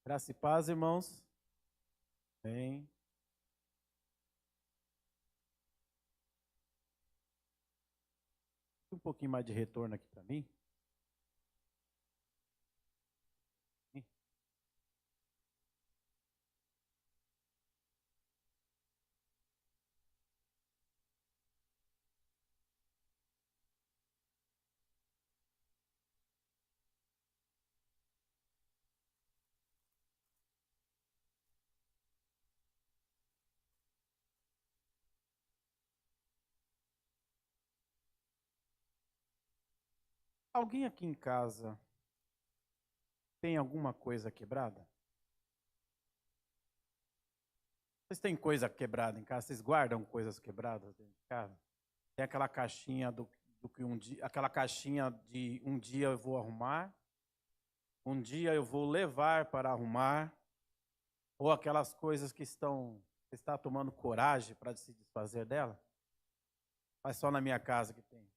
Graça e paz, irmãos. Bem. Um pouquinho mais de retorno aqui para mim. Alguém aqui em casa tem alguma coisa quebrada? Vocês têm coisa quebrada em casa? Vocês guardam coisas quebradas dentro de casa? Tem aquela caixinha do que um dia, aquela caixinha de um dia eu vou arrumar, um dia eu vou levar para arrumar, ou aquelas coisas que você está tomando coragem para se desfazer dela? Mas só na minha casa que tem.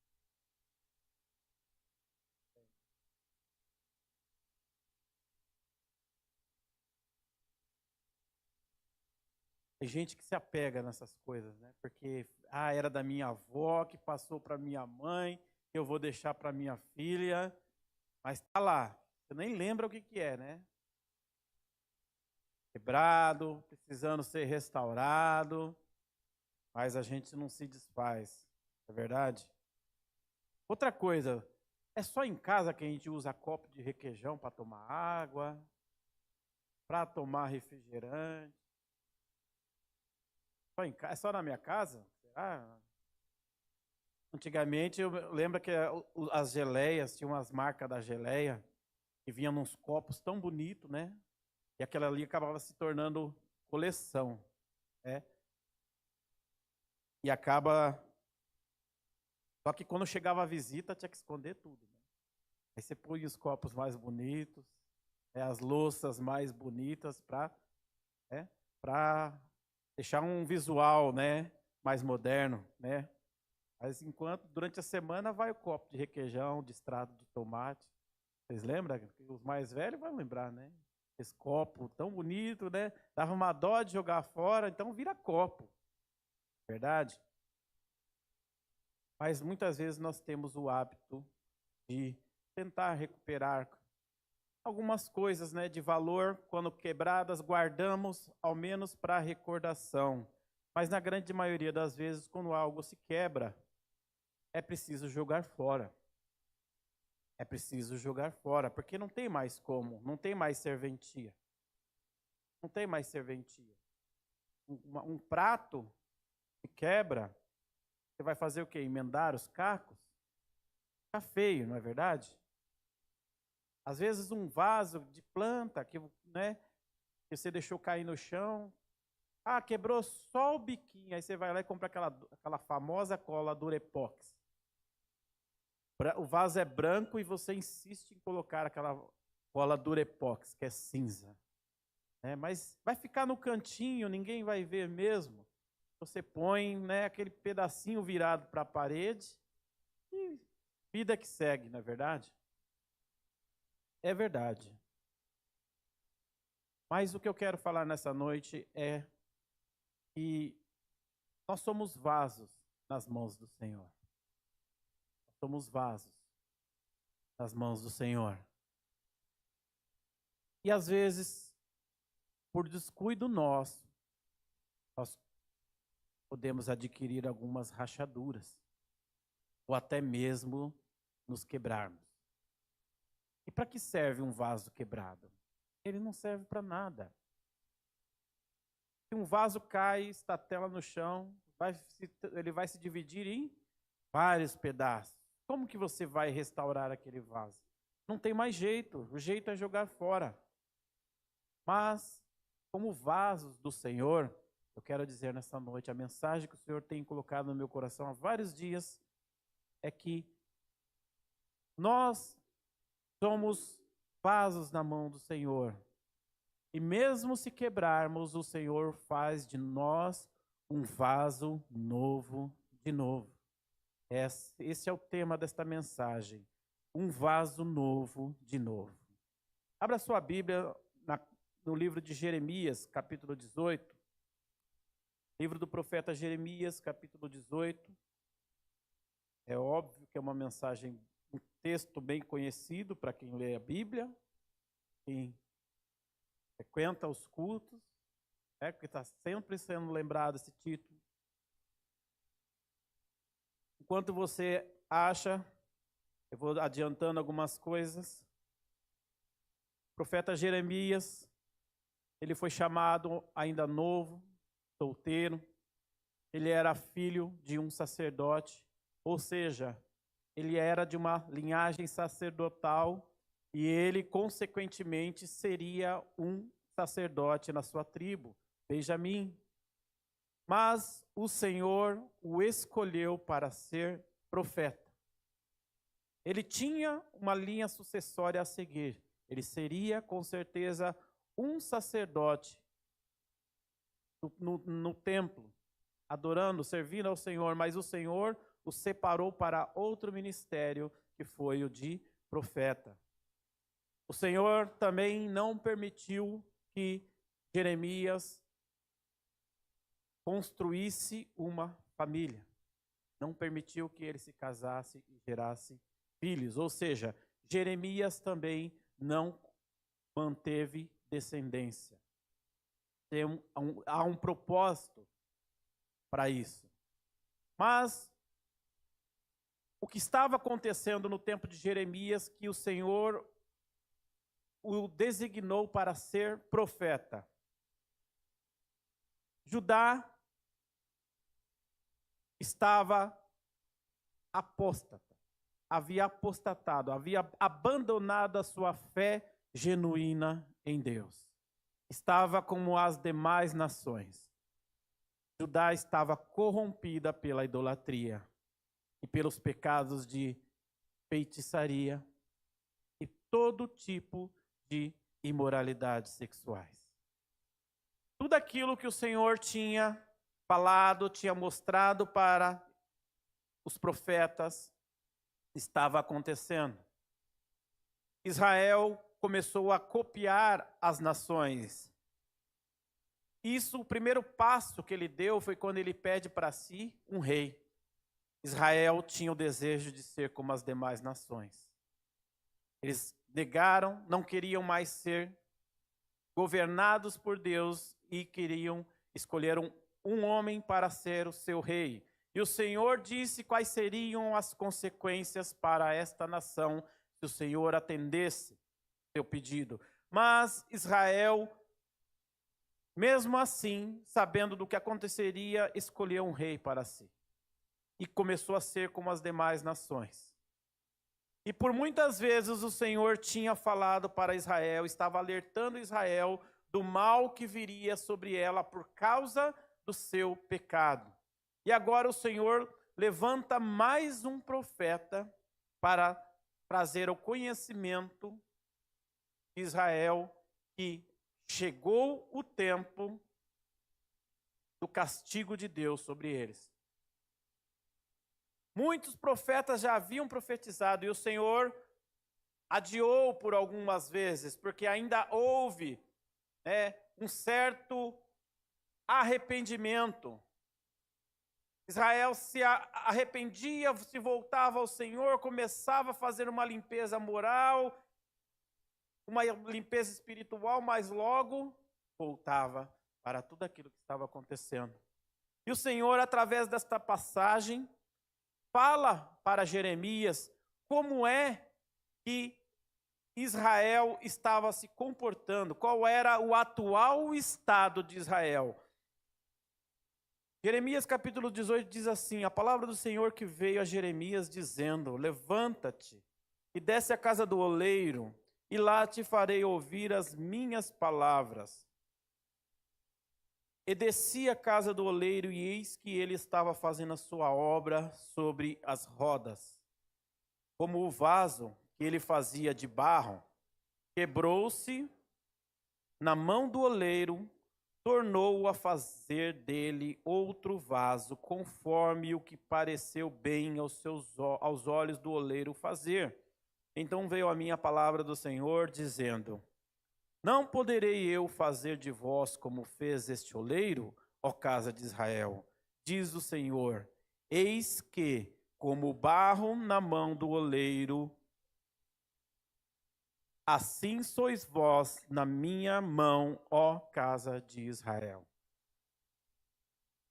Tem gente que se apega nessas coisas, né? Porque era da minha avó, que passou para minha mãe, que eu vou deixar para minha filha, mas tá lá. Você nem lembra o que que é, né? Quebrado, precisando ser restaurado, mas a gente não se desfaz, é verdade? Outra coisa, é só em casa que a gente usa copo de requeijão para tomar água, para tomar refrigerante. É só na minha casa? Será? Antigamente, eu lembro que as geleias, tinha umas marcas da geleia, que vinham nos copos tão bonitos, né? E aquela ali acabava se tornando coleção, né? E acaba... Só que quando chegava a visita, tinha que esconder tudo, né? Aí você punha os copos mais bonitos, as louças mais bonitas para deixar um visual, né, mais moderno, né? Mas enquanto durante a semana vai o copo de requeijão, de extrato de tomate. Vocês lembram? Os mais velhos vão lembrar, né? Esse copo tão bonito, né? Dava uma dó de jogar fora, então vira copo. Verdade? Mas muitas vezes nós temos o hábito de tentar recuperar algumas coisas, né, de valor, quando quebradas, guardamos ao menos para recordação. Mas na grande maioria das vezes, quando algo se quebra, é preciso jogar fora. É preciso jogar fora, porque não tem mais como, não tem mais serventia. Não tem mais serventia. Um prato que quebra, você vai fazer o quê? Emendar os cacos? Fica feio, não é verdade? Às vezes um vaso de planta né, que você deixou cair no chão, quebrou só o biquinho, aí você vai lá e compra aquela famosa cola Durepox. O vaso é branco e você insiste em colocar aquela cola Durepox, que é cinza. Mas vai ficar no cantinho, ninguém vai ver mesmo. Você põe, né, aquele pedacinho virado para a parede e vida que segue, não é verdade? É verdade. Mas o que eu quero falar nessa noite é que nós somos vasos nas mãos do Senhor. Nós somos vasos nas mãos do Senhor. E às vezes, por descuido nosso, nós podemos adquirir algumas rachaduras, ou até mesmo nos quebrarmos. E para que serve um vaso quebrado? Ele não serve para nada. Se um vaso cai, estatela no chão, ele vai se dividir em vários pedaços. Como que você vai restaurar aquele vaso? Não tem mais jeito, o jeito é jogar fora. Mas, como vasos do Senhor, eu quero dizer nessa noite, a mensagem que o Senhor tem colocado no meu coração há vários dias é que nós somos vasos na mão do Senhor. E mesmo se quebrarmos, o Senhor faz de nós um vaso novo de novo. Esse é o tema desta mensagem. Um vaso novo de novo. Abra sua Bíblia no livro de Jeremias, capítulo 18. Livro do profeta Jeremias, capítulo 18. É óbvio que é uma mensagem, um texto bem conhecido para quem lê a Bíblia, quem frequenta os cultos, que está sempre sendo lembrado esse título. Enquanto você acha, eu vou adiantando algumas coisas. O profeta Jeremias, ele foi chamado ainda novo, solteiro. Ele era filho de um sacerdote, ou seja, ele era de uma linhagem sacerdotal e ele, consequentemente, seria um sacerdote na sua tribo, Benjamim. Mas o Senhor o escolheu para ser profeta. Ele tinha uma linha sucessória a seguir. Ele seria, com certeza, um sacerdote no templo, adorando, servindo ao Senhor, mas o Senhor o separou para outro ministério, que foi o de profeta. O Senhor também não permitiu que Jeremias construísse uma família. Não permitiu que ele se casasse e gerasse filhos. Ou seja, Jeremias também não manteve descendência. Há um propósito para isso. Mas o que estava acontecendo no tempo de Jeremias, que o Senhor o designou para ser profeta. Judá estava apóstata, havia apostatado, havia abandonado a sua fé genuína em Deus. Estava como as demais nações. Judá estava corrompida pela idolatria e pelos pecados de feitiçaria e todo tipo de imoralidades sexuais. Tudo aquilo que o Senhor tinha falado, tinha mostrado para os profetas, estava acontecendo. Israel começou a copiar as nações. Isso, o primeiro passo que ele deu foi quando ele pede para si um rei. Israel tinha o desejo de ser como as demais nações. Eles negaram, não queriam mais ser governados por Deus e escolheram um homem para ser o seu rei. E o Senhor disse quais seriam as consequências para esta nação se o Senhor atendesse seu pedido. Mas Israel, mesmo assim, sabendo do que aconteceria, escolheu um rei para si. E começou a ser como as demais nações. E por muitas vezes o Senhor tinha falado para Israel, estava alertando Israel do mal que viria sobre ela por causa do seu pecado. E agora o Senhor levanta mais um profeta para trazer ao conhecimento de Israel que chegou o tempo do castigo de Deus sobre eles. Muitos profetas já haviam profetizado e o Senhor adiou por algumas vezes, porque ainda houve um certo arrependimento. Israel se arrependia, se voltava ao Senhor, começava a fazer uma limpeza moral, uma limpeza espiritual, mas logo voltava para tudo aquilo que estava acontecendo. E o Senhor, através desta passagem, fala para Jeremias como é que Israel estava se comportando, qual era o atual estado de Israel. Jeremias capítulo 18 diz assim: a palavra do Senhor que veio a Jeremias dizendo: levanta-te e desce à casa do oleiro, e lá te farei ouvir as minhas palavras. E desci à casa do oleiro, e eis que ele estava fazendo a sua obra sobre as rodas. Como o vaso que ele fazia de barro, quebrou-se na mão do oleiro, tornou a fazer dele outro vaso, conforme o que pareceu bem aos olhos do oleiro fazer. Então veio a mim a palavra do Senhor, dizendo: Não poderei eu fazer de vós como fez este oleiro, ó casa de Israel? Diz o Senhor: eis que, como o barro na mão do oleiro, assim sois vós na minha mão, ó casa de Israel.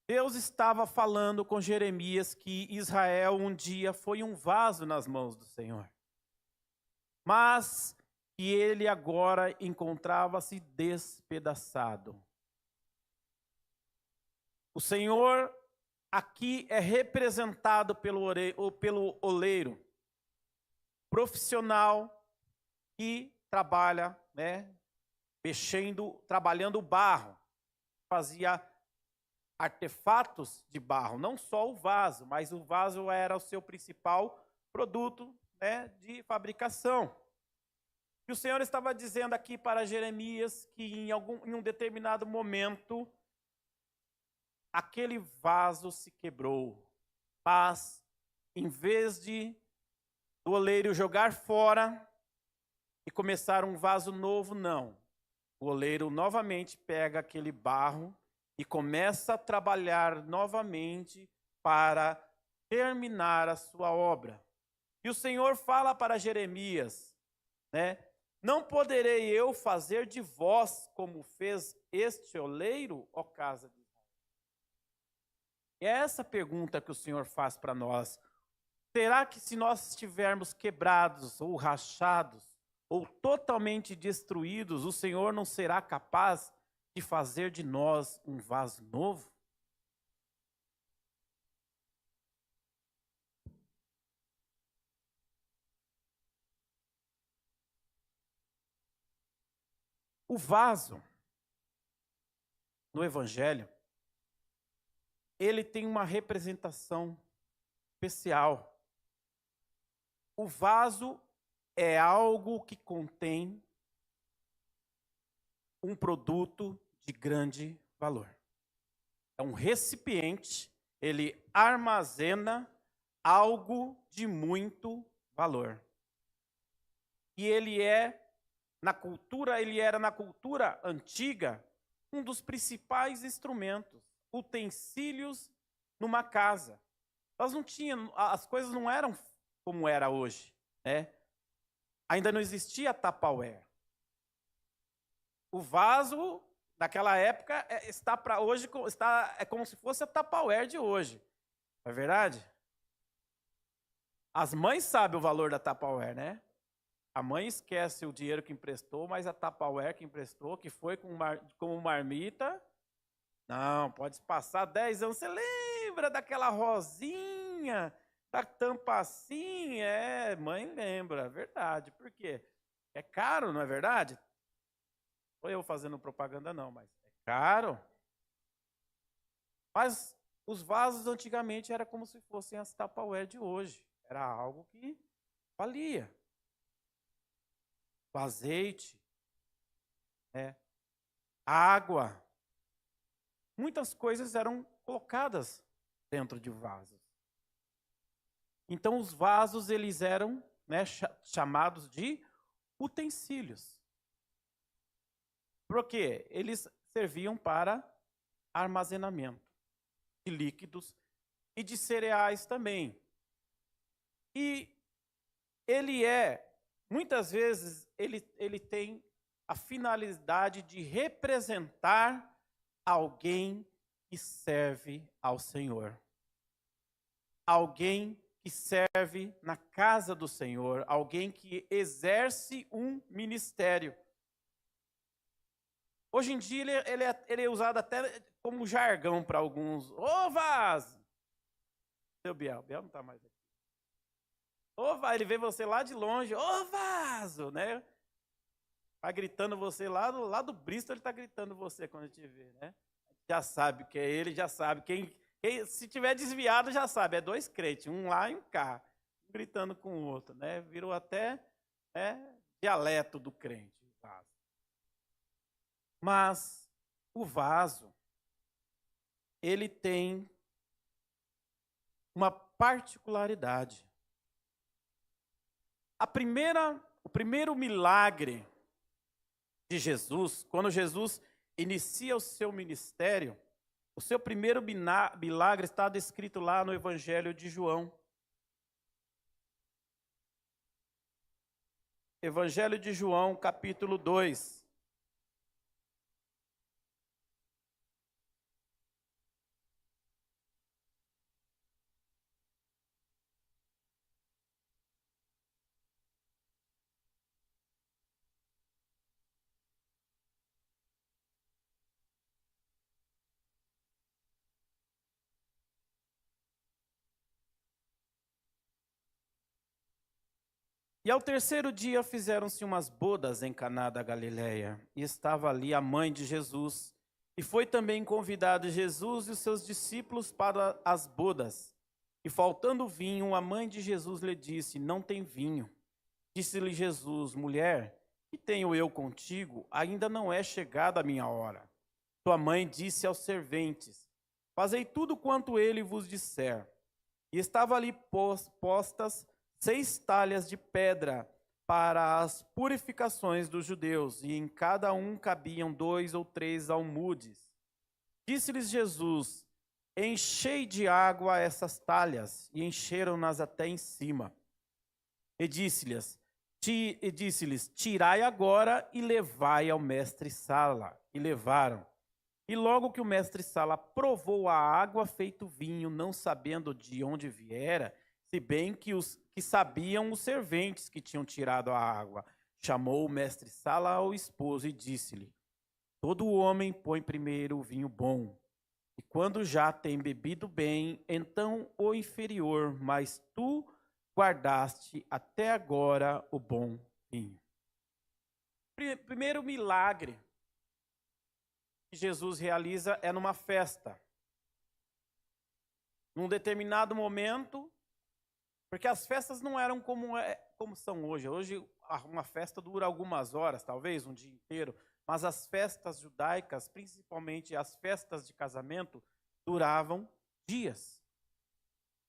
Deus estava falando com Jeremias que Israel um dia foi um vaso nas mãos do Senhor, mas que ele agora encontrava-se despedaçado. O Senhor aqui é representado pelo oleiro profissional que trabalha, trabalhando o barro, fazia artefatos de barro, não só o vaso, mas o vaso era o seu principal produto, de fabricação. E o Senhor estava dizendo aqui para Jeremias que em um determinado momento aquele vaso se quebrou, mas em vez do oleiro jogar fora e começar um vaso novo, não. O oleiro novamente pega aquele barro e começa a trabalhar novamente para terminar a sua obra. E o Senhor fala para Jeremias, não poderei eu fazer de vós como fez este oleiro, ó casa de Israel? É essa pergunta que o Senhor faz para nós. Será que se nós estivermos quebrados ou rachados ou totalmente destruídos, o Senhor não será capaz de fazer de nós um vaso novo? O vaso, no Evangelho, ele tem uma representação especial. O vaso é algo que contém um produto de grande valor. É um recipiente, ele armazena algo de muito valor. E ele era na cultura antiga, um dos principais instrumentos, utensílios numa casa. As coisas não eram como era hoje, Ainda não existia Tupperware. O vaso daquela época está para hoje, é como se fosse a Tupperware de hoje. Não é verdade? As mães sabem o valor da Tupperware, A mãe esquece o dinheiro que emprestou, mas a Tupperware que emprestou, que foi com marmita, não, pode passar 10 anos. Você lembra daquela rosinha, da tampa assim? Mãe lembra, é verdade. Por quê? É caro, não é verdade? Não eu fazendo propaganda não, mas é caro. Mas os vasos antigamente era como se fossem as Tupperware de hoje. Era algo que valia. O azeite, água. Muitas coisas eram colocadas dentro de vasos. Então os vasos eles eram chamados de utensílios. Por quê? Eles serviam para armazenamento de líquidos e de cereais também. E muitas vezes, ele tem a finalidade de representar alguém que serve ao Senhor. Alguém que serve na casa do Senhor, alguém que exerce um ministério. Hoje em dia ele é usado até como jargão para alguns. Ô vaso! Seu Biel não está mais aqui. Ô vaso, ele vê você lá de longe. Ô vaso, Vai gritando você lá do Bristol, ele está gritando você quando te vê, Já sabe que é ele, já sabe. Quem se tiver desviado já sabe, é dois crentes, um lá e um cá, um gritando com o outro, Virou até dialeto do crente. Mas o vaso, ele tem uma particularidade. O primeiro milagre de Jesus, quando Jesus inicia o seu ministério, o seu primeiro milagre está descrito lá no Evangelho de João. Evangelho de João, capítulo 2. E ao terceiro dia fizeram-se umas bodas em Caná da Galileia, e estava ali a mãe de Jesus. E foi também convidado Jesus e os seus discípulos para as bodas. E faltando vinho, a mãe de Jesus lhe disse: não tem vinho. Disse-lhe Jesus: mulher, que tenho eu contigo? Ainda não é chegada a minha hora. Tua mãe disse aos serventes: fazei tudo quanto ele vos disser. E estava ali postas 6 talhas de pedra para as purificações dos judeus, e em cada um cabiam 2 ou 3 almudes. Disse-lhes Jesus: enchei de água essas talhas, e encheram-nas até em cima. E disse-lhes: tirai agora e levai ao mestre-sala. E levaram. E logo que o mestre-sala provou a água feito vinho, não sabendo de onde viera, se bem que sabiam os serventes que tinham tirado a água, chamou o mestre-sala ao esposo e disse-lhe: todo homem põe primeiro o vinho bom, e quando já tem bebido bem, então o inferior, mas tu guardaste até agora o bom vinho. Primeiro milagre que Jesus realiza é numa festa. Num determinado momento, porque as festas não eram como são hoje. Hoje uma festa dura algumas horas, talvez um dia inteiro, mas as festas judaicas, principalmente as festas de casamento, duravam dias.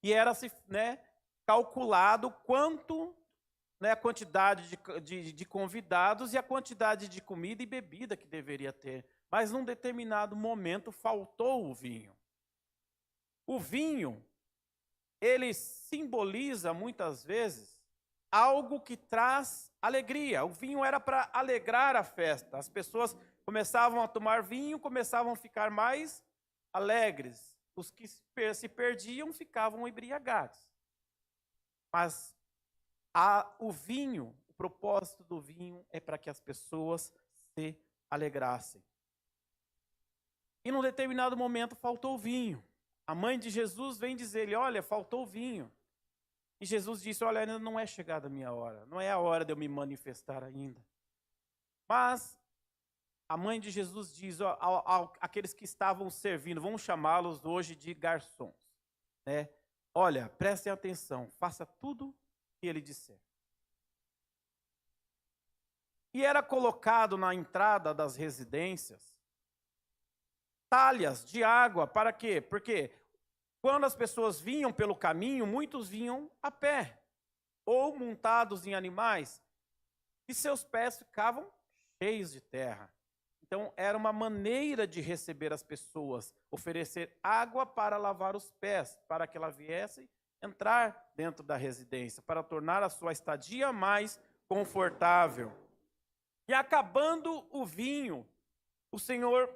E era-se, calculado quanto, a quantidade de convidados e a quantidade de comida e bebida que deveria ter. Mas num determinado momento faltou o vinho. O vinho, ele simboliza muitas vezes algo que traz alegria. O vinho era para alegrar a festa. As pessoas começavam a tomar vinho, começavam a ficar mais alegres. Os que se perdiam ficavam embriagados. Mas o vinho, o propósito do vinho é para que as pessoas se alegrassem. E num determinado momento faltou vinho. A mãe de Jesus vem dizer-lhe: olha, faltou vinho. E Jesus disse: olha, ainda não é chegada a minha hora. Não é a hora de eu me manifestar ainda. Mas a mãe de Jesus diz àqueles que estavam servindo, vamos chamá-los hoje de garçons, olha, prestem atenção, faça tudo que ele disser. E era colocado na entrada das residências talhas de água. Para quê? Porque quando as pessoas vinham pelo caminho, muitos vinham a pé ou montados em animais, e seus pés ficavam cheios de terra. Então era uma maneira de receber as pessoas, oferecer água para lavar os pés, para que ela viesse entrar dentro da residência, para tornar a sua estadia mais confortável. E acabando o vinho, o Senhor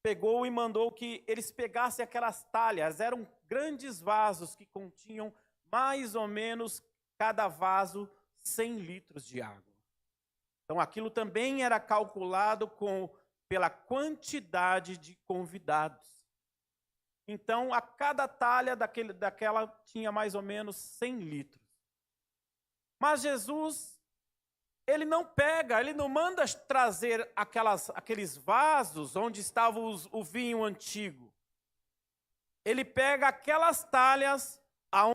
pegou e mandou que eles pegassem aquelas talhas. Eram grandes vasos que continham mais ou menos, cada vaso, 100 litros de água. Então aquilo também era calculado pela quantidade de convidados. Então a cada talha daquela tinha mais ou menos 100 litros. Mas Jesus, ele não manda trazer aqueles vasos onde estava o vinho antigo. Ele pega aquelas talhas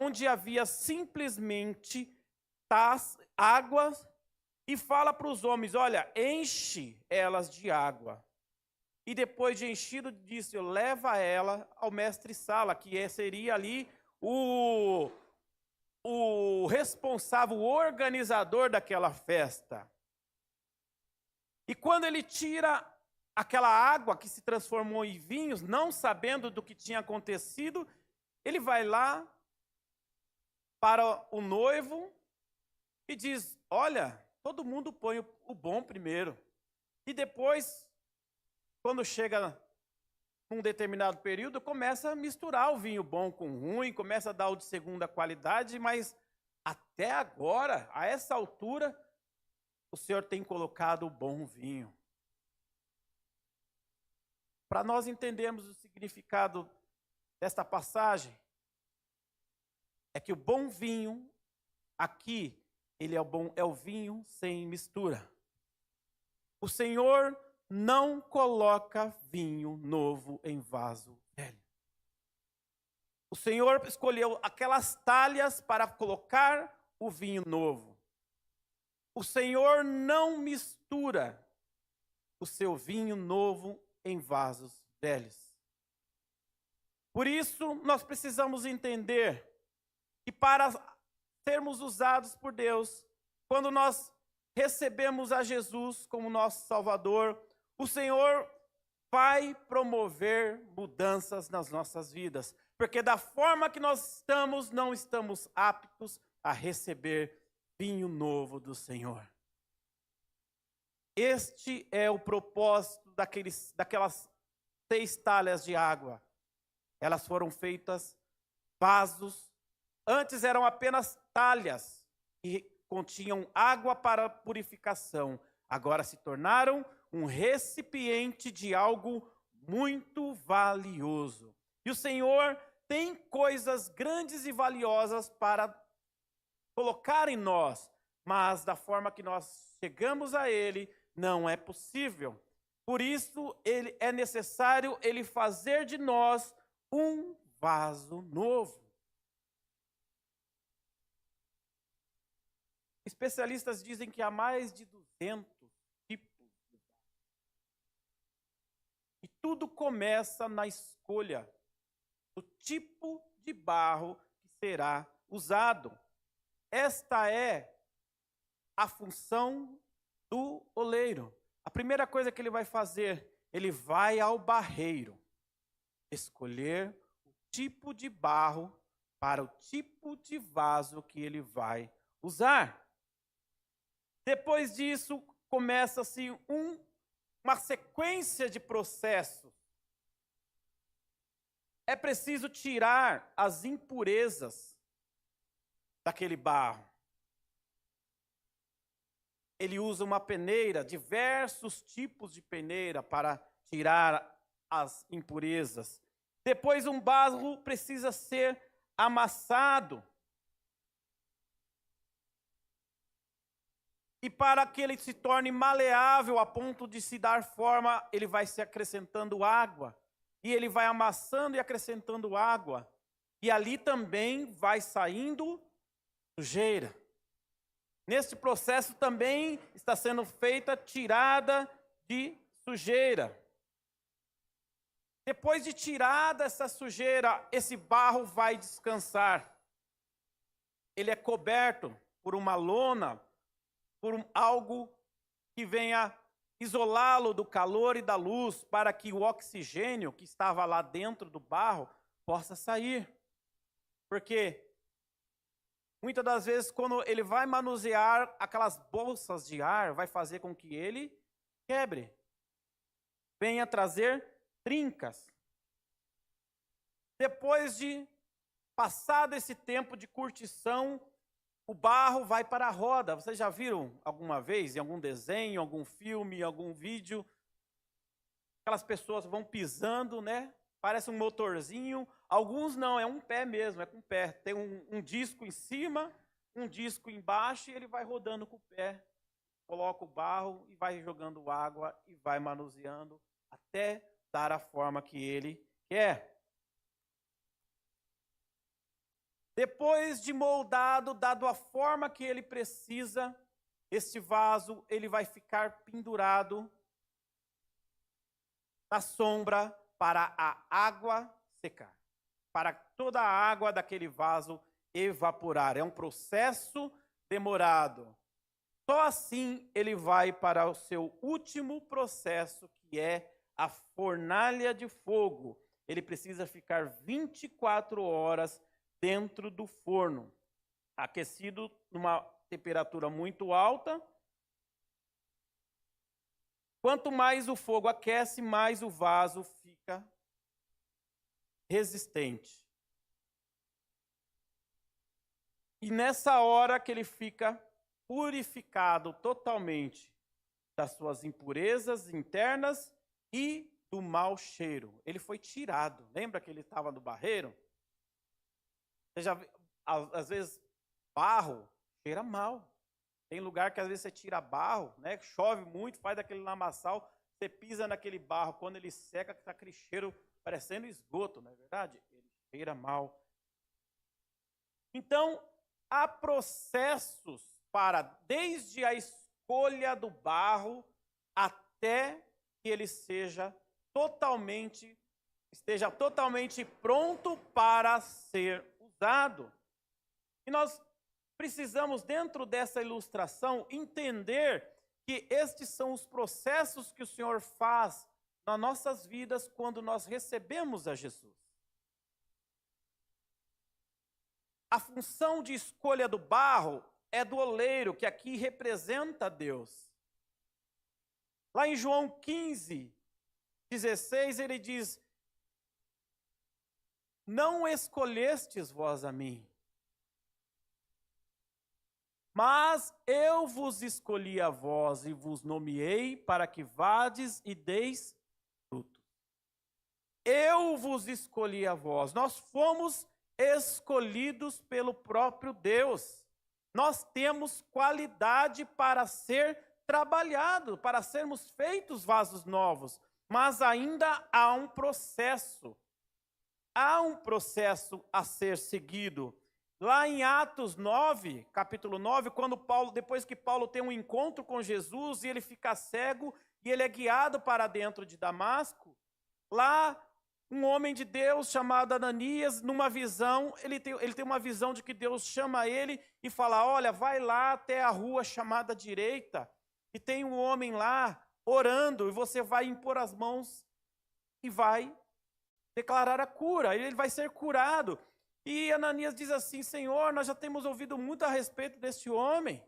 onde havia simplesmente águas e fala para os homens: olha, enche elas de água. E depois de enchido, disse: leva ela ao mestre-sala, que seria ali o responsável, o organizador daquela festa. E quando ele tira aquela água que se transformou em vinhos, não sabendo do que tinha acontecido, ele vai lá para o noivo e diz: olha, todo mundo põe o bom primeiro. E depois, quando chega num determinado período, começa a misturar o vinho bom com o ruim, começa a dar o de segunda qualidade, mas até agora, a essa altura, o Senhor tem colocado o bom vinho. Para nós entendermos o significado desta passagem, é que o bom vinho, aqui, ele é o vinho sem mistura. O Senhor não coloca vinho novo em vaso velho. O Senhor escolheu aquelas talhas para colocar o vinho novo. O Senhor não mistura o seu vinho novo em vasos velhos. Por isso, nós precisamos entender que para sermos usados por Deus, quando nós recebemos a Jesus como nosso Salvador, o Senhor vai promover mudanças nas nossas vidas, porque da forma que nós estamos, não estamos aptos a receber vinho novo do Senhor. Este é o propósito daquelas 6 talhas de água. Elas foram feitas vasos. Antes eram apenas talhas que continham água para purificação. Agora se tornaram um recipiente de algo muito valioso. E o Senhor tem coisas grandes e valiosas para colocar em nós, mas da forma que nós chegamos a Ele, não é possível. Por isso, é necessário Ele fazer de nós um vaso novo. Especialistas dizem que há mais de 200 tipos de vaso. E tudo começa na escolha do tipo de barro que será usado. Esta é a função do oleiro. A primeira coisa que ele vai fazer, ele vai ao barreiro, escolher o tipo de barro para o tipo de vaso que ele vai usar. Depois disso, começa-se uma sequência de processos. É preciso tirar as impurezas daquele barro. Ele usa uma peneira, diversos tipos de peneira para tirar as impurezas. Depois, um barro precisa ser amassado. E para que ele se torne maleável a ponto de se dar forma, ele vai se acrescentando água. E ele vai amassando e acrescentando água. E ali também vai saindo sujeira. Neste processo também está sendo feita tirada de sujeira. Depois de tirada essa sujeira, esse barro vai descansar. Ele é coberto por uma lona, por algo que venha isolá-lo do calor e da luz, para que o oxigênio que estava lá dentro do barro possa sair. Porque muitas das vezes, quando ele vai manusear aquelas bolsas de ar, vai fazer com que ele quebre. Venha trazer trincas. Depois de passado esse tempo de curtição, o barro vai para a roda. Vocês já viram alguma vez, em algum desenho, algum filme, algum vídeo? Aquelas pessoas vão pisando, né? Parece um motorzinho. Alguns não, é um pé mesmo, é com o pé. Tem um disco em cima, um disco embaixo, e ele vai rodando com o pé. Coloca o barro e vai jogando água e vai manuseando até dar a forma que ele quer. Depois de moldado, dado a forma que ele precisa, este vaso ele vai ficar pendurado na sombra para a água secar, para toda a água daquele vaso evaporar. É um processo demorado. Só assim ele vai para o seu último processo, que é a fornalha de fogo. Ele precisa ficar 24 horas dentro do forno, aquecido numa temperatura muito alta. Quanto mais o fogo aquece, mais o vaso fica resistente. E nessa hora que ele fica purificado totalmente das suas impurezas internas e do mau cheiro. Ele foi tirado. Lembra que ele estava no barreiro? Você já viu, às vezes, barro cheira mal. Tem lugar que às vezes você tira barro, né? Chove muito, faz aquele lamaçal, você pisa naquele barro, quando ele seca, está aquele cheiro parecendo esgoto, não é verdade? Ele cheira mal. Então, há processos para, desde a escolha do barro até que ele esteja totalmente pronto para ser usado. E nós precisamos, dentro dessa ilustração, entender que estes são os processos que o Senhor faz nas nossas vidas quando nós recebemos a Jesus. A função de escolha do barro é do oleiro, que aqui representa Deus. Lá em João 15, 16, ele diz: não escolhestes vós a mim, mas eu vos escolhi a vós e vos nomeei para que vades e deis fruto. Eu vos escolhi a vós. Nós fomos escolhidos pelo próprio Deus. Nós temos qualidade para ser trabalhado, para sermos feitos vasos novos, mas ainda há um processo. Há um processo a ser seguido. Lá em Atos 9, capítulo 9, quando Paulo, depois que Paulo tem um encontro com Jesus e ele fica cego e ele é guiado para dentro de Damasco, lá um homem de Deus chamado Ananias, numa visão, ele tem uma visão de que Deus chama ele e fala: olha, vai lá até a rua chamada direita, e tem um homem lá orando, e você vai impor as mãos e vai declarar a cura, ele vai ser curado. E Ananias diz assim: Senhor, nós já temos ouvido muito a respeito deste homem.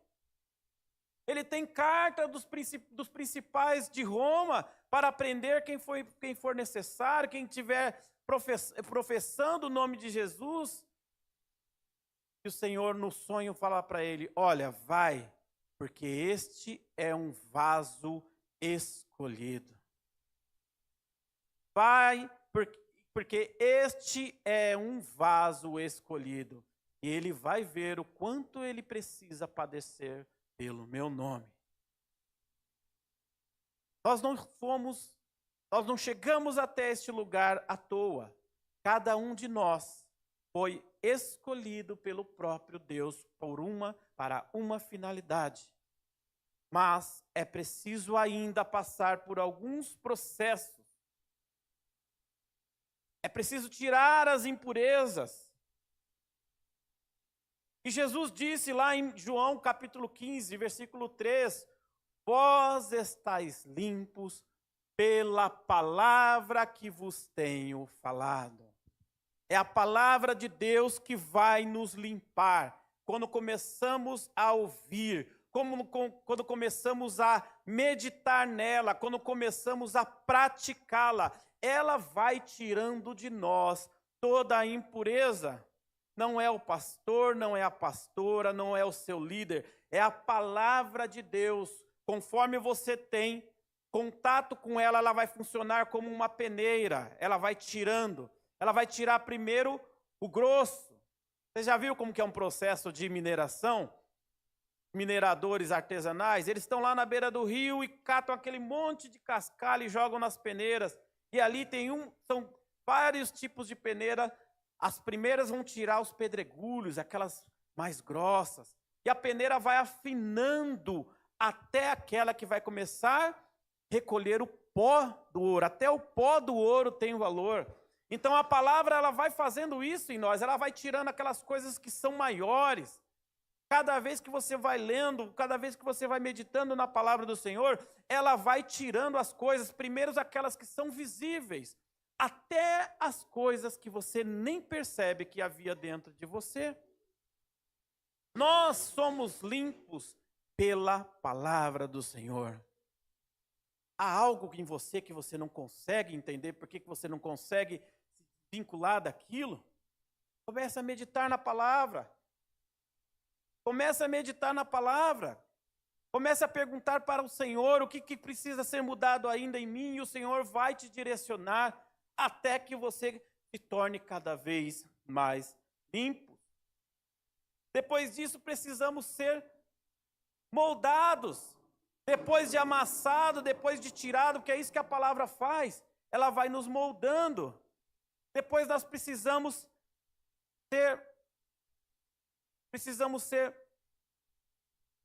Ele tem carta dos principais de Roma para prender quem for necessário, quem estiver professando o nome de Jesus. E o Senhor no sonho fala para ele: olha, vai, porque este é um vaso escolhido. Vai, porque este é um vaso escolhido. E ele vai ver o quanto ele precisa padecer pelo meu nome. Nós não chegamos até este lugar à toa. Cada um de nós foi escolhido pelo próprio Deus para uma finalidade. Mas é preciso ainda passar por alguns processos. É preciso tirar as impurezas. E Jesus disse lá em João capítulo 15, versículo 3, vós estáis limpos pela palavra que vos tenho falado. É a palavra de Deus que vai nos limpar. Quando começamos a ouvir, quando começamos a meditar nela, quando começamos a praticá-la, ela vai tirando de nós toda a impureza. Não é o pastor, não é a pastora, não é o seu líder, é a palavra de Deus. Conforme você tem contato com ela, ela vai funcionar como uma peneira, ela vai tirando. Ela vai tirar primeiro o grosso. Você já viu como que é um processo de mineração? Mineradores artesanais, eles estão lá na beira do rio e catam aquele monte de cascalho e jogam nas peneiras. E ali são vários tipos de peneira. As primeiras vão tirar os pedregulhos, aquelas mais grossas. E a peneira vai afinando até aquela que vai começar a recolher o pó do ouro. Até o pó do ouro tem valor. Então a palavra ela vai fazendo isso em nós. Ela vai tirando aquelas coisas que são maiores. Cada vez que você vai lendo, cada vez que você vai meditando na palavra do Senhor, ela vai tirando as coisas, primeiro aquelas que são visíveis, até as coisas que você nem percebe que havia dentro de você. Nós somos limpos pela palavra do Senhor. Há algo em você que você não consegue entender, por que você não consegue se vincular daquilo? Comece a meditar na palavra. Comece a meditar na palavra. Comece a perguntar para o Senhor o que precisa ser mudado ainda em mim, e o Senhor vai te direcionar até que você se torne cada vez mais limpo. Depois disso, precisamos ser moldados. Depois de amassado, depois de tirado, porque é isso que a palavra faz. Ela vai nos moldando. Depois nós precisamos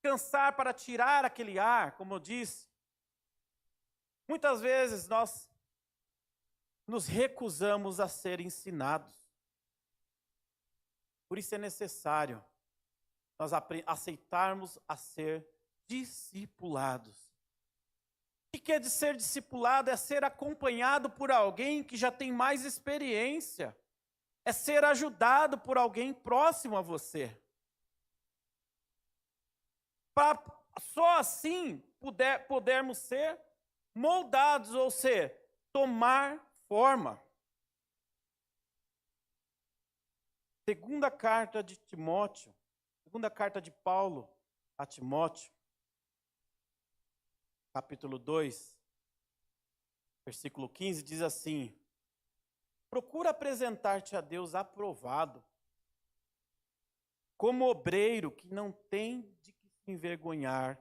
descansar para tirar aquele ar, como eu disse. Muitas vezes nós nos recusamos a ser ensinados. Por isso é necessário nós aceitarmos a ser discipulados. O que é de ser discipulado? É ser acompanhado por alguém que já tem mais experiência. É ser ajudado por alguém próximo a você. Para só assim podermos ser moldados, ou seja, tomar forma. Segunda carta de Timóteo, segunda carta de Paulo a Timóteo, capítulo 2, versículo 15, diz assim: procura apresentar-te a Deus aprovado, como obreiro que não tem de que se envergonhar,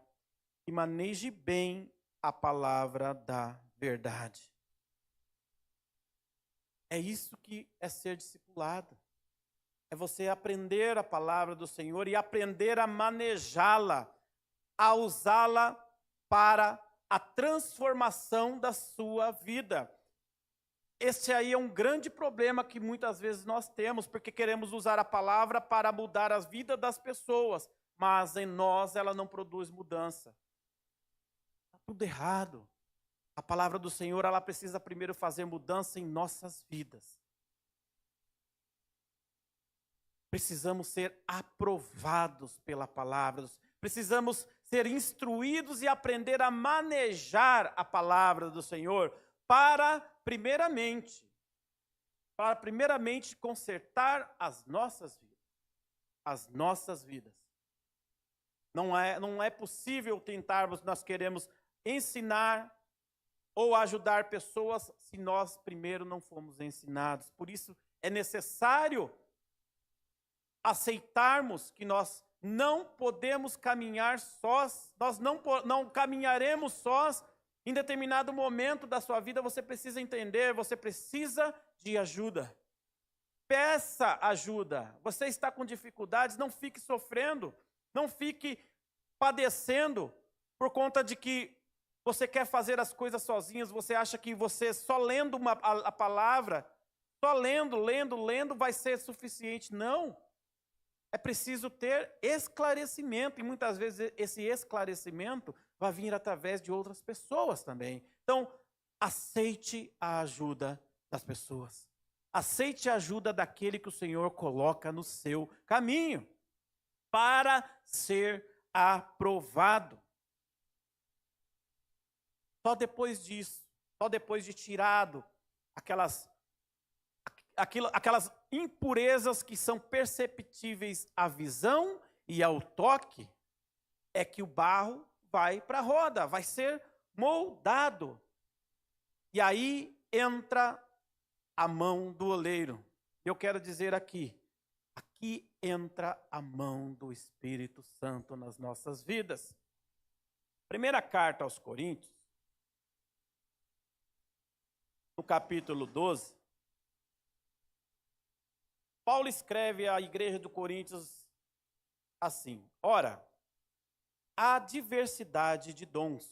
e maneje bem a palavra da verdade. É isso que é ser discipulado. É você aprender a palavra do Senhor e aprender a manejá-la, a usá-la para a transformação da sua vida. Esse aí é um grande problema que muitas vezes nós temos, porque queremos usar a palavra para mudar a vida das pessoas, mas em nós ela não produz mudança. Está tudo errado. A palavra do Senhor, ela precisa primeiro fazer mudança em nossas vidas. Precisamos ser aprovados pela palavra, precisamos ser instruídos e aprender a manejar a palavra do Senhor para primeiramente consertar as nossas vidas. As nossas vidas. Não é possível tentarmos, nós queremos ensinar ou ajudar pessoas se nós primeiro não fomos ensinados. Por isso é necessário aceitarmos que nós não podemos caminhar sós, nós não caminharemos sós. Em determinado momento da sua vida você precisa entender, você precisa de ajuda. Peça ajuda. Você está com dificuldades, não fique sofrendo, não fique padecendo por conta de que você quer fazer as coisas sozinhos, você acha que você só lendo a palavra, só lendo vai ser suficiente. Não. É preciso ter esclarecimento, e muitas vezes esse esclarecimento vai vir através de outras pessoas também. Então, aceite a ajuda das pessoas. Aceite a ajuda daquele que o Senhor coloca no seu caminho, para ser aprovado. Só depois disso, só depois de tirado aquelas impurezas que são perceptíveis à visão e ao toque, é que o barro vai para a roda, vai ser moldado. E aí entra a mão do oleiro. Eu quero dizer aqui entra a mão do Espírito Santo nas nossas vidas. Primeira carta aos Coríntios, no capítulo 12, Paulo escreve à igreja do Coríntios assim: ora, há diversidade de dons,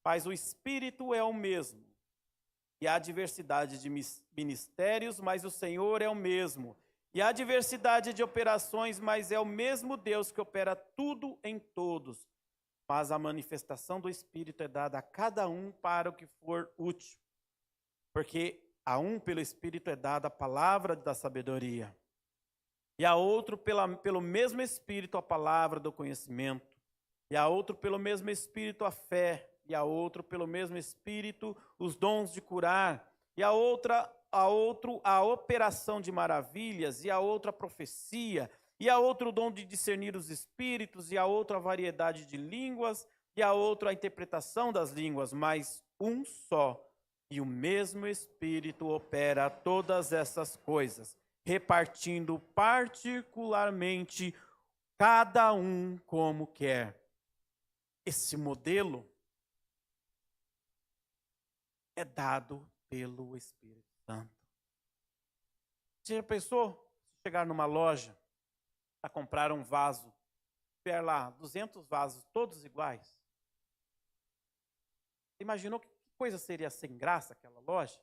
mas o Espírito é o mesmo. E há diversidade de ministérios, mas o Senhor é o mesmo. E há diversidade de operações, mas é o mesmo Deus que opera tudo em todos. Mas a manifestação do Espírito é dada a cada um para o que for útil. Porque a um pelo Espírito é dada a palavra da sabedoria. E a outro pelo mesmo Espírito a palavra do conhecimento. E a outro pelo mesmo Espírito a fé. E a outro pelo mesmo Espírito os dons de curar. E a outro a operação de maravilhas. E a outra a profecia. E a outro o dom de discernir os espíritos. E a outra a variedade de línguas. E a outra a interpretação das línguas. Mas um só e o mesmo Espírito opera todas essas coisas, repartindo particularmente cada um como quer. Esse modelo é dado pelo Espírito Santo. Você já pensou? Chegar numa loja para comprar um vaso, ver lá 200 vasos todos iguais? Imaginou que coisa seria sem graça aquela loja?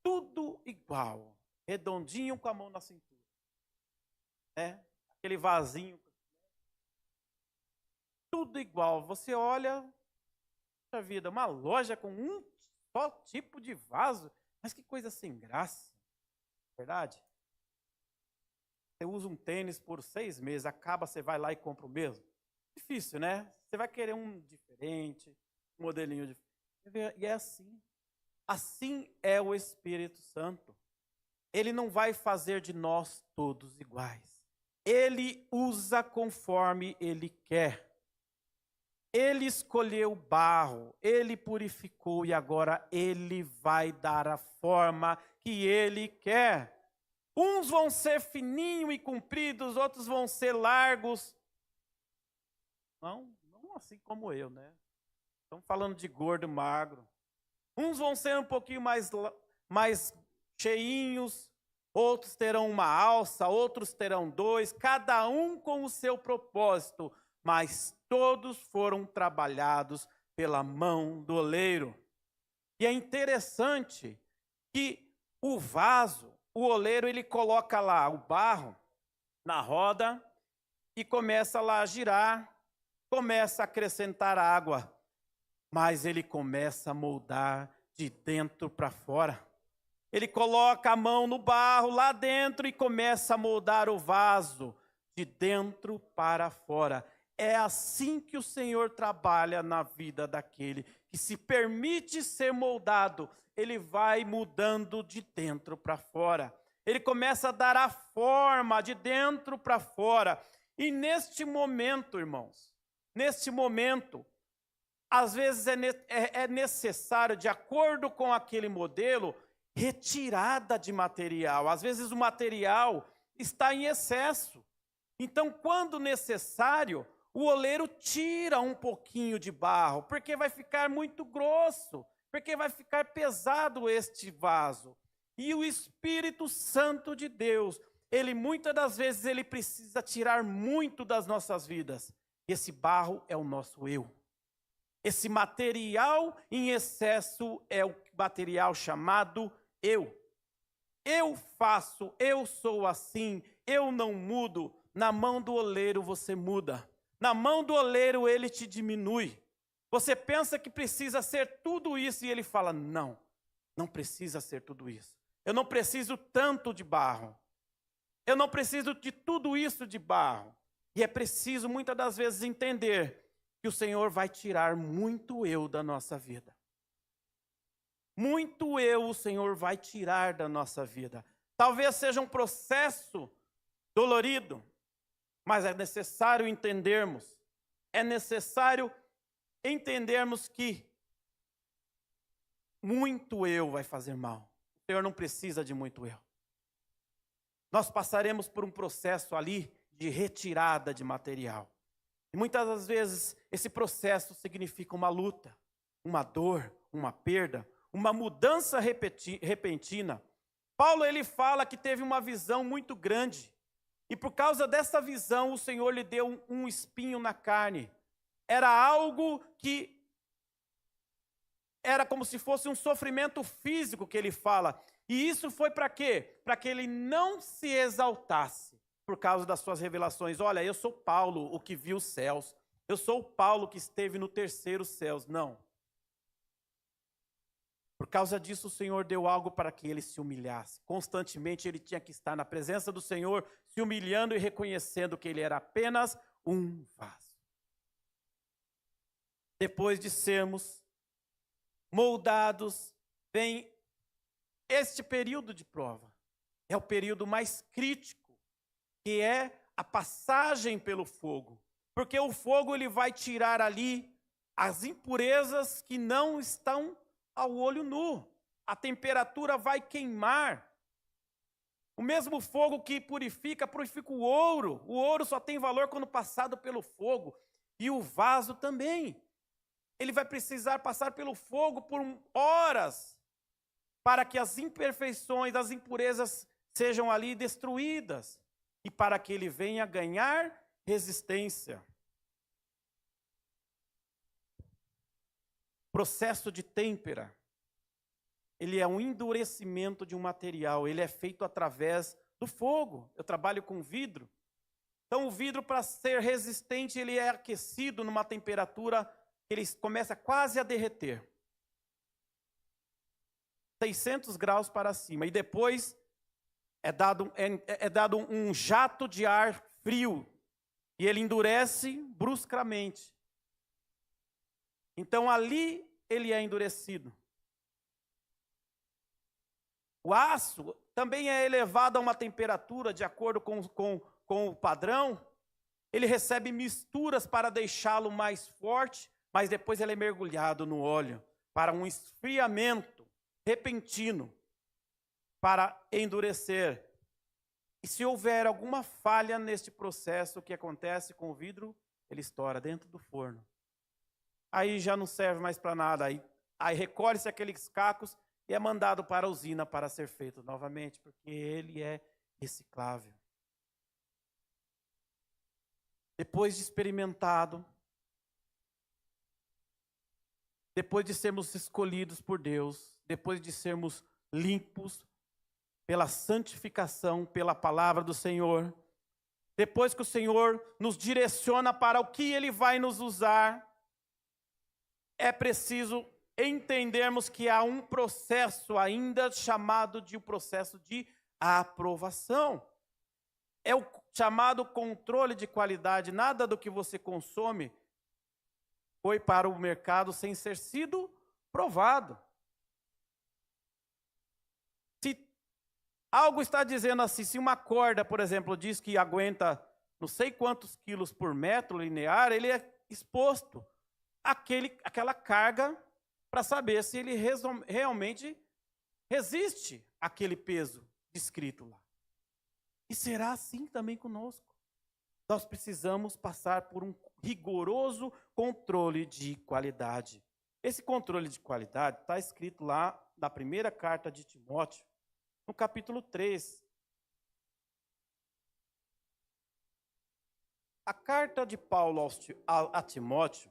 Tudo igual, redondinho com a mão na cintura, né? Aquele vasinho, tudo igual. Você olha, puxa vida, uma loja com um só tipo de vaso, mas que coisa sem graça, verdade? Você usa um tênis por 6 meses, acaba, você vai lá e compra o mesmo. Difícil, né? Você vai querer um diferente, um modelinho diferente. E é assim. Assim é o Espírito Santo. Ele não vai fazer de nós todos iguais. Ele usa conforme Ele quer. Ele escolheu o barro, Ele purificou e agora Ele vai dar a forma que Ele quer. Uns vão ser fininhos e compridos, outros vão ser largos. Não assim como eu, né? Estamos falando de gordo, magro. Uns vão ser um pouquinho mais cheinhos, outros terão uma alça, outros terão 2, cada um com o seu propósito, mas todos foram trabalhados pela mão do oleiro. E é interessante que o vaso, o oleiro, ele coloca lá o barro na roda e começa lá a girar, começa a acrescentar água. Mas ele começa a moldar de dentro para fora. Ele coloca a mão no barro lá dentro e começa a moldar o vaso de dentro para fora. É assim que o Senhor trabalha na vida daquele que se permite ser moldado. Ele vai mudando de dentro para fora. Ele começa a dar a forma de dentro para fora. E neste momento, irmãos, neste momento, às vezes é necessário, de acordo com aquele modelo, retirada de material. Às vezes o material está em excesso. Então, quando necessário, o oleiro tira um pouquinho de barro, porque vai ficar muito grosso, porque vai ficar pesado este vaso. E o Espírito Santo de Deus, ele muitas das vezes ele precisa tirar muito das nossas vidas. Esse barro é o nosso eu. Esse material em excesso é o material chamado eu. Eu faço, eu sou assim, eu não mudo. Na mão do oleiro você muda. Na mão do oleiro ele te diminui. Você pensa que precisa ser tudo isso e ele fala, não, não precisa ser tudo isso. Eu não preciso tanto de barro. Eu não preciso de tudo isso de barro. E é preciso muitas das vezes entender que o Senhor vai tirar muito eu da nossa vida. Muito eu o Senhor vai tirar da nossa vida. Talvez seja um processo dolorido, mas é necessário entendermos. É necessário entendermos que muito eu vai fazer mal. O Senhor não precisa de muito eu. Nós passaremos por um processo ali de retirada de material. E muitas das vezes esse processo significa uma luta, uma dor, uma perda, uma mudança repentina. Paulo ele fala que teve uma visão muito grande. E por causa dessa visão o Senhor lhe deu um espinho na carne. Era algo que era como se fosse um sofrimento físico que ele fala. E isso foi para quê? Para que ele não se exaltasse por causa das suas revelações. Olha, eu sou Paulo, o que viu os céus. Eu sou o Paulo que esteve no terceiro céus. Não. Por causa disso, o Senhor deu algo para que ele se humilhasse. Constantemente ele tinha que estar na presença do Senhor, se humilhando e reconhecendo que ele era apenas um vaso. Depois de sermos moldados, vem este período de prova. É o período mais crítico, que é a passagem pelo fogo. Porque o fogo ele vai tirar ali as impurezas que não estão ao olho nu. A temperatura vai queimar. O mesmo fogo que purifica, purifica o ouro. O ouro só tem valor quando passado pelo fogo. E o vaso também. Ele vai precisar passar pelo fogo por horas para que as imperfeições, as impurezas sejam ali destruídas e para que ele venha ganhar resistência. Processo de têmpera. Ele é um endurecimento de um material, ele é feito através do fogo. Eu trabalho com vidro. Então o vidro, para ser resistente, ele é aquecido numa temperatura que ele começa quase a derreter. 600 graus para cima. E depois é dado um jato de ar frio. E ele endurece bruscamente. Então ali ele é endurecido. O aço também é elevado a uma temperatura de acordo com o padrão. Ele recebe misturas para deixá-lo mais forte, mas depois ele é mergulhado no óleo para um esfriamento repentino, para endurecer. E se houver alguma falha neste processo, o que acontece com o vidro? Ele estoura dentro do forno. Aí já não serve mais para nada. Aí recolhe-se aqueles cacos e é mandado para a usina para ser feito novamente, porque ele é reciclável. Depois de experimentado, depois de sermos escolhidos por Deus, depois de sermos limpos pela santificação, pela palavra do Senhor, depois que o Senhor nos direciona para o que Ele vai nos usar, é preciso entendermos que há um processo ainda chamado de um processo de aprovação. É o chamado controle de qualidade. Nada do que você consome foi para o mercado sem ser sido provado. Se algo está dizendo assim, se uma corda, por exemplo, diz que aguenta não sei quantos quilos por metro linear, ele é exposto àquela carga para saber se ele realmente resiste àquele peso descrito lá. E será assim também conosco. Nós precisamos passar por um rigoroso controle de qualidade. Esse controle de qualidade está escrito lá na primeira carta de Timóteo, no capítulo 3. A carta de Paulo a Timóteo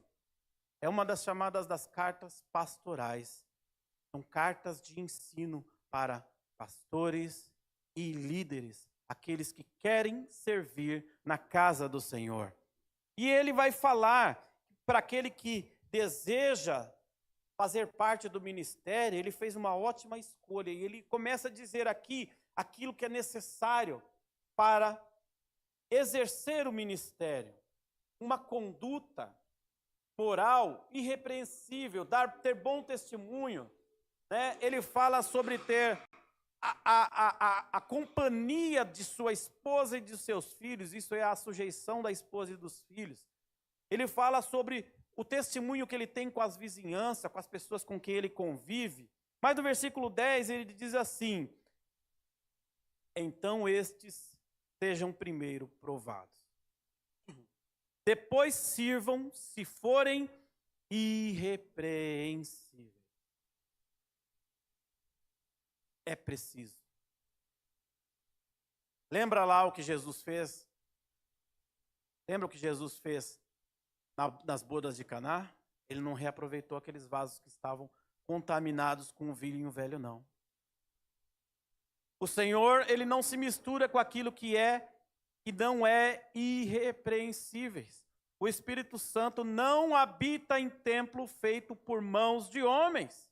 é uma das chamadas das cartas pastorais. São cartas de ensino para pastores e líderes, aqueles que querem servir na casa do Senhor. E ele vai falar para aquele que deseja fazer parte do ministério, ele fez uma ótima escolha. E ele começa a dizer aqui aquilo que é necessário para exercer o ministério. Uma conduta moral irrepreensível, ter bom testemunho. Né? Ele fala sobre ter a companhia de sua esposa e de seus filhos, isso é a sujeição da esposa e dos filhos. Ele fala sobre o testemunho que ele tem com as vizinhanças, com as pessoas com quem ele convive. Mas no versículo 10 ele diz assim: então estes sejam primeiro provados. Depois sirvam, se forem irrepreensíveis. É preciso. Lembra lá o que Jesus fez? Lembra o que Jesus fez nas bodas de Caná? Ele não reaproveitou aqueles vasos que estavam contaminados com o vinho velho, não. O Senhor, ele não se mistura com aquilo que não é irrepreensíveis. O Espírito Santo não habita em templo feito por mãos de homens.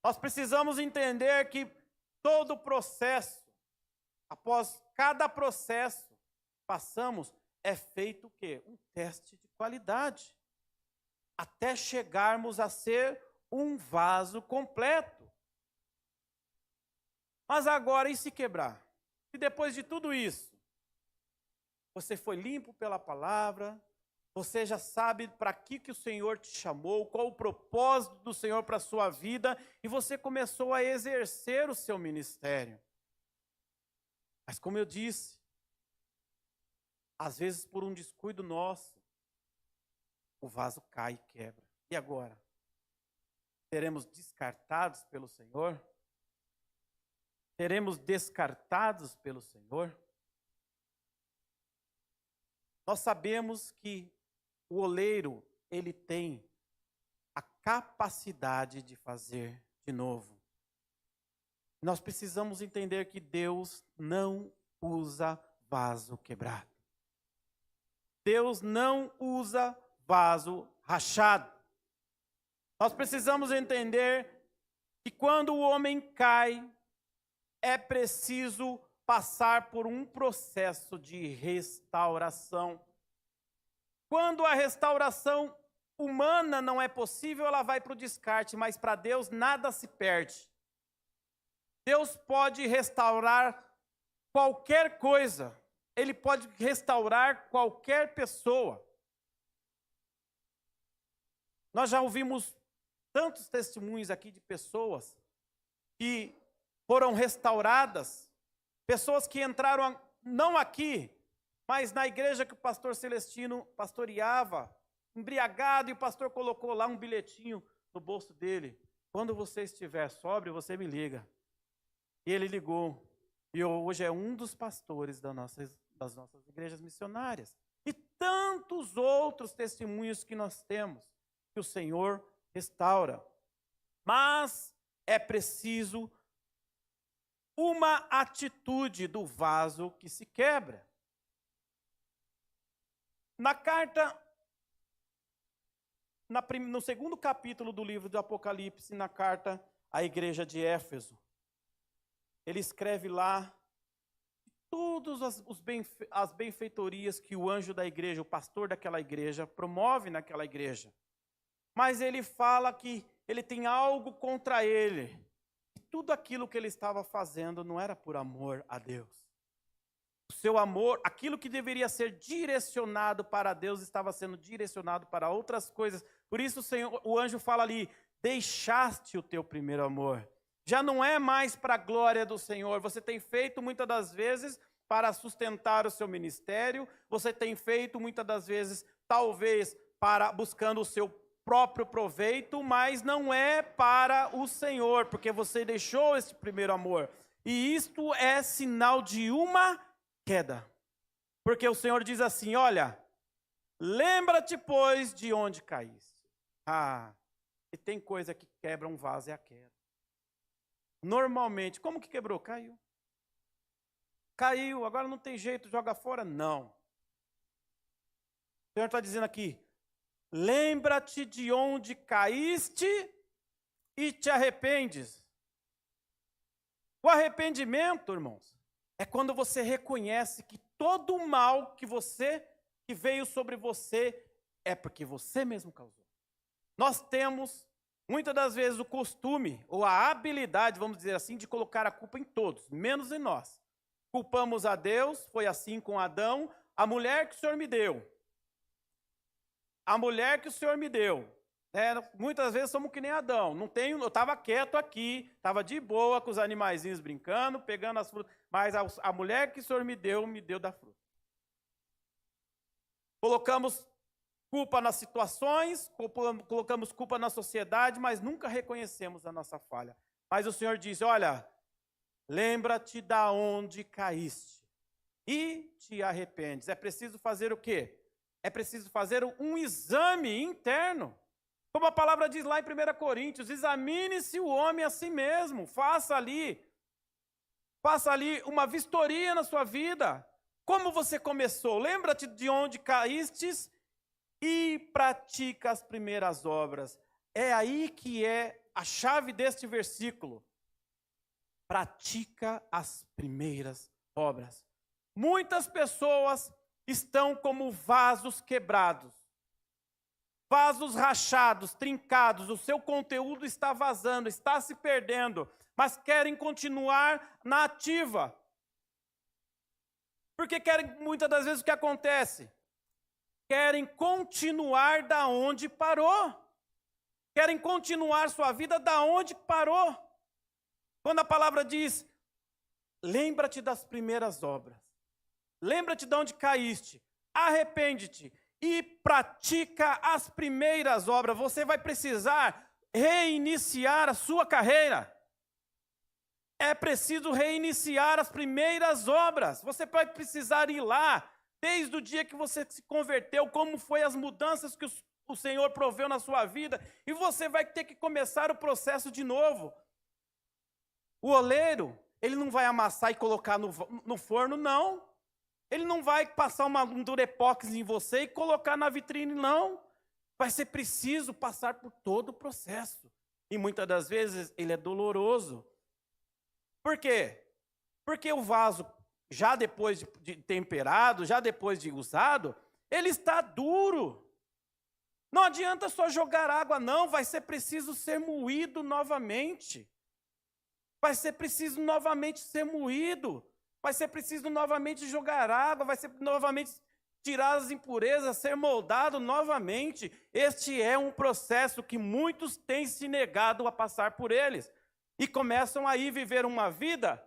Nós precisamos entender que todo processo, após cada processo que passamos, é feito o quê? Um teste de qualidade. Até chegarmos a ser um vaso completo. Mas agora, e se quebrar? E depois de tudo isso, você foi limpo pela palavra, você já sabe para que o Senhor te chamou, qual o propósito do Senhor para a sua vida, e você começou a exercer o seu ministério. Mas como eu disse, às vezes por um descuido nosso, o vaso cai e quebra. E agora? Seremos descartados pelo Senhor? Seremos descartados pelo Senhor? Nós sabemos que o oleiro, ele tem a capacidade de fazer de novo. Nós precisamos entender que Deus não usa vaso quebrado. Deus não usa vaso rachado. Nós precisamos entender que quando o homem cai, é preciso passar por um processo de restauração. Quando a restauração humana não é possível, ela vai para o descarte, mas para Deus nada se perde. Deus pode restaurar qualquer coisa. Ele pode restaurar qualquer pessoa. Nós já ouvimos tantos testemunhos aqui de pessoas que foram restauradas, pessoas que entraram não aqui, mas na igreja que o pastor Celestino pastoreava, embriagado, e o pastor colocou lá um bilhetinho no bolso dele: quando você estiver sóbrio, você me liga. E ele ligou, e hoje é um dos pastores das nossas igrejas missionárias. E tantos outros testemunhos que nós temos, que o Senhor restaura. Mas é preciso uma atitude do vaso que se quebra. Na carta, no segundo capítulo do livro do Apocalipse, na carta à igreja de Éfeso, ele escreve lá todas as benfeitorias que o anjo da igreja, o pastor daquela igreja, promove naquela igreja. Mas ele fala que ele tem algo contra ele. E tudo aquilo que ele estava fazendo não era por amor a Deus. O seu amor, aquilo que deveria ser direcionado para Deus, estava sendo direcionado para outras coisas. Por isso o anjo fala ali: deixaste o teu primeiro amor. Já não é mais para a glória do Senhor. Você tem feito muitas das vezes para sustentar o seu ministério. Você tem feito muitas das vezes, talvez, para buscando o seu próprio proveito, mas não é para o Senhor, porque você deixou esse primeiro amor. E isto é sinal de uma queda. Porque o Senhor diz assim: olha, lembra-te, pois, de onde caíste. E tem coisa que quebra um vaso, é a queda. Normalmente, como que quebrou? Caiu. Caiu, agora não tem jeito, joga fora? Não. O Senhor está dizendo aqui: lembra-te de onde caíste e te arrependes. O arrependimento, irmãos, é quando você reconhece que todo o mal que veio sobre você é porque você mesmo causou. Nós temos, muitas das vezes, o costume ou a habilidade, vamos dizer assim, de colocar a culpa em todos, menos em nós. Culpamos a Deus, foi assim com Adão: a mulher que o Senhor me deu. A mulher que o Senhor me deu. Muitas vezes somos que nem Adão. Eu estava quieto aqui, estava de boa com os animaizinhos brincando, pegando as frutas, mas a mulher que o Senhor me deu da fruta. Colocamos culpa nas situações, colocamos culpa na sociedade, mas nunca reconhecemos a nossa falha. Mas o Senhor diz: olha, lembra-te da onde caíste e te arrependes. É preciso fazer o quê? É preciso fazer um exame interno. Como a palavra diz lá em 1 Coríntios, examine-se o homem a si mesmo, faça ali uma vistoria na sua vida. Como você começou? Lembra-te de onde caístes e pratica as primeiras obras. É aí que é a chave deste versículo. Pratica as primeiras obras. Muitas pessoas estão como vasos quebrados, vasos rachados, trincados, o seu conteúdo está vazando, está se perdendo, mas querem continuar na ativa. Porque querem, muitas das vezes, o que acontece? Querem continuar da onde parou. Querem continuar sua vida da onde parou. Quando a palavra diz, lembra-te das primeiras obras. Lembra-te de onde caíste. Arrepende-te e pratica as primeiras obras. Você vai precisar reiniciar a sua carreira. É preciso reiniciar as primeiras obras. Você vai precisar ir lá, desde o dia que você se converteu, como foi as mudanças que o Senhor proveu na sua vida, e você vai ter que começar o processo de novo. O oleiro, ele não vai amassar e colocar no forno, não. Ele não vai passar um durepox em você e colocar na vitrine, não. Vai ser preciso passar por todo o processo. E muitas das vezes ele é doloroso. Por quê? Porque o vaso, já depois de temperado, já depois de usado, ele está duro. Não adianta só jogar água, não. Vai ser preciso ser moído novamente. Vai ser preciso novamente ser moído. Vai ser preciso novamente jogar água. Vai ser novamente tirar as impurezas, ser moldado novamente. Este é um processo que muitos têm se negado a passar por eles. E começam aí a viver uma vida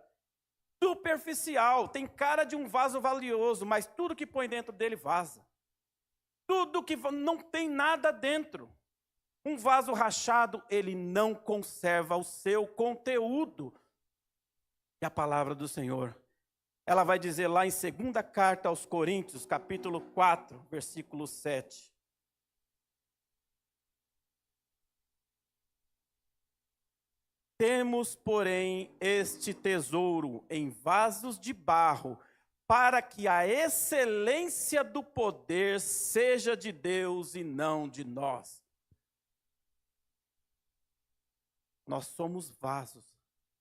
superficial. Tem cara de um vaso valioso, mas tudo que põe dentro dele vaza. Tudo que não tem nada dentro. Um vaso rachado, ele não conserva o seu conteúdo. E a palavra do Senhor, ela vai dizer lá em 2ª carta aos Coríntios, capítulo 4, versículo 7. Temos, porém, este tesouro em vasos de barro, para que a excelência do poder seja de Deus e não de nós. Nós somos vasos,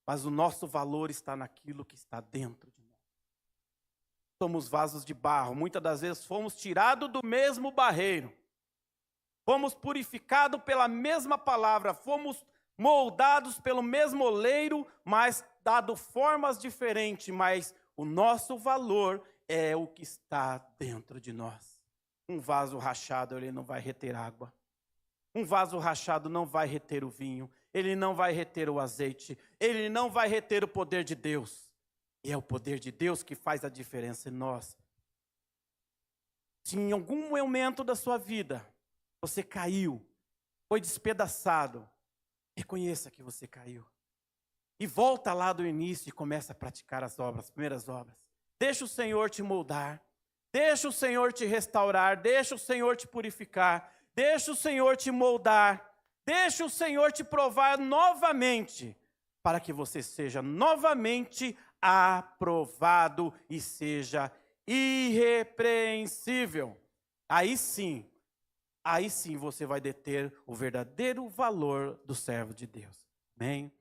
mas o nosso valor está naquilo que está dentro de nós. Somos vasos de barro, muitas das vezes fomos tirados do mesmo barreiro, fomos purificados pela mesma palavra, fomos moldados pelo mesmo oleiro, mas dado formas diferentes, mas o nosso valor é o que está dentro de nós. Um vaso rachado, ele não vai reter água. Um vaso rachado não vai reter o vinho. Ele não vai reter o azeite. Ele não vai reter o poder de Deus. E é o poder de Deus que faz a diferença em nós. Se em algum momento da sua vida você caiu, foi despedaçado, reconheça que você caiu. E volta lá do início e começa a praticar as obras, as primeiras obras. Deixa o Senhor te moldar. Deixa o Senhor te restaurar. Deixa o Senhor te purificar. Deixa o Senhor te moldar. Deixa o Senhor te provar novamente, para que você seja novamente aprovado e seja irrepreensível. Aí sim você vai deter o verdadeiro valor do servo de Deus. Amém?